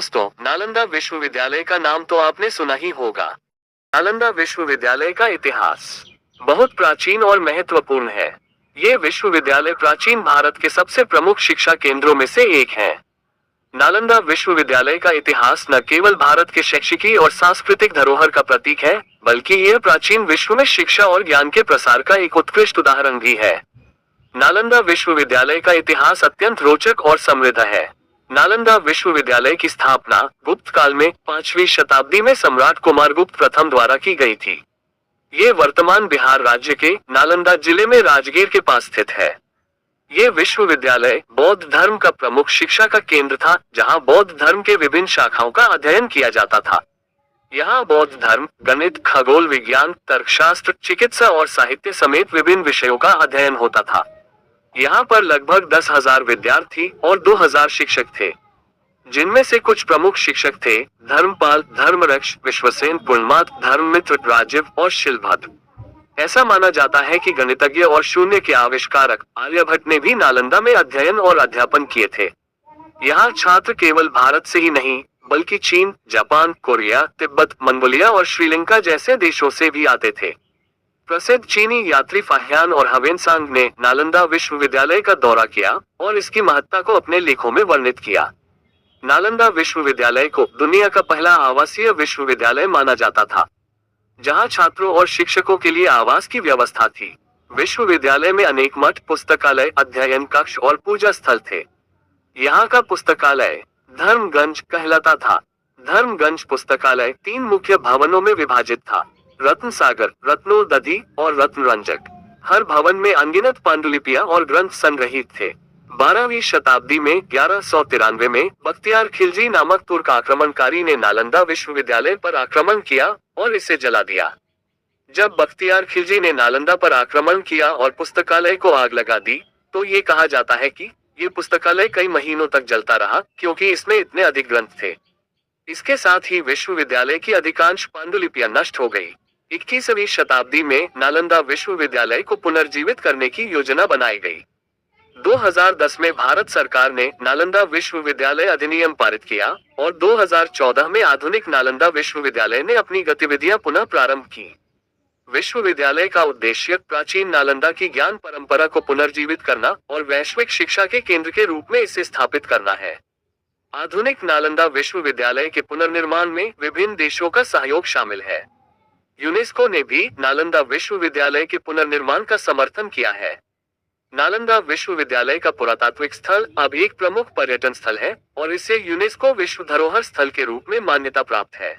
दोस्तों, नालंदा विश्वविद्यालय का नाम तो आपने सुना ही होगा। नालंदा विश्वविद्यालय का इतिहास बहुत प्राचीन और महत्वपूर्ण है। ये विश्वविद्यालय प्राचीन भारत के सबसे प्रमुख शिक्षा केंद्रों में से एक है। नालंदा विश्वविद्यालय का इतिहास न केवल भारत के शैक्षिकी और सांस्कृतिक धरोहर का प्रतीक है, बल्कि यह प्राचीन विश्व में शिक्षा और ज्ञान के प्रसार का एक उत्कृष्ट उदाहरण भी है। नालंदा विश्वविद्यालय का इतिहास अत्यंत रोचक और समृद्ध है। नालंदा विश्वविद्यालय की स्थापना गुप्त काल में 5वीं शताब्दी में सम्राट कुमारगुप्त प्रथम द्वारा की गई थी। ये वर्तमान बिहार राज्य के नालंदा जिले में राजगीर के पास स्थित है। ये विश्वविद्यालय बौद्ध धर्म का प्रमुख शिक्षा का केंद्र था, जहां बौद्ध धर्म के विभिन्न शाखाओं का अध्ययन किया जाता था। यहाँ बौद्ध धर्म, गणित, खगोल विज्ञान, तर्कशास्त्र, चिकित्सा और साहित्य समेत विभिन्न विषयों का अध्ययन होता था। यहाँ पर लगभग 10,000 विद्यार्थी और 2,000 शिक्षक थे, जिनमें से कुछ प्रमुख शिक्षक थे धर्मपाल, धर्मरक्ष, विश्वसेन, पूर्णमात, धर्ममित्र, राजीव और शिलभद्र। ऐसा माना जाता है कि गणितज्ञ और शून्य के आविष्कारक आर्यभट्ट ने भी नालंदा में अध्ययन और अध्यापन किए थे। यहाँ छात्र केवल भारत से ही नहीं, बल्कि चीन, जापान, कोरिया, तिब्बत, मंगोलिया और श्रीलंका जैसे देशों से भी आते थे। प्रसिद्ध चीनी यात्री फाहियान और ह्वेनसांग ने नालंदा विश्वविद्यालय का दौरा किया और इसकी महत्ता को अपने लेखों में वर्णित किया। नालंदा विश्वविद्यालय को दुनिया का पहला आवासीय विश्वविद्यालय माना जाता था, जहां छात्रों और शिक्षकों के लिए आवास की व्यवस्था थी। विश्वविद्यालय में अनेक मठ, पुस्तकालय, अध्ययन कक्ष और पूजा स्थल थे। यहाँ का पुस्तकालय धर्मगंज कहलाता था। धर्मगंज पुस्तकालय 3 मुख्य भवनों में विभाजित था: रत्न सागर, रत्नोदधि और रत्नरंजक। हर भवन में अनगिनत पांडुलिपियां और ग्रंथ संग्रहित थे। 12वीं शताब्दी में 1193 में बख्तियार खिलजी नामक तुर्क आक्रमणकारी ने नालंदा विश्वविद्यालय पर आक्रमण किया और इसे जला दिया। जब बख्तियार खिलजी ने नालंदा पर आक्रमण किया और पुस्तकालय को आग लगा दी, तो ये कहा जाता है कि ये पुस्तकालय कई महीनों तक जलता रहा, क्योंकि इसमें इतने अधिक ग्रंथ थे। इसके साथ ही विश्वविद्यालय की अधिकांश पांडुलिपियां नष्ट हो गई। 21वीं शताब्दी में नालंदा विश्वविद्यालय को पुनर्जीवित करने की योजना बनाई गई। 2010 में भारत सरकार ने नालंदा विश्वविद्यालय अधिनियम पारित किया और 2014 में आधुनिक नालंदा विश्वविद्यालय ने अपनी गतिविधियां पुनः प्रारंभ की। विश्वविद्यालय का उद्देश्य प्राचीन नालंदा की ज्ञान परंपरा को पुनर्जीवित करना और वैश्विक शिक्षा के केंद्र के रूप में इसे स्थापित करना है। आधुनिक नालंदा विश्वविद्यालय के पुनर्निर्माण में विभिन्न देशों का सहयोग शामिल है। यूनेस्को ने भी नालंदा विश्वविद्यालय के पुनर्निर्माण का समर्थन किया है। नालंदा विश्वविद्यालय का पुरातात्विक स्थल अब एक प्रमुख पर्यटन स्थल है और इसे यूनेस्को विश्व धरोहर स्थल के रूप में मान्यता प्राप्त है।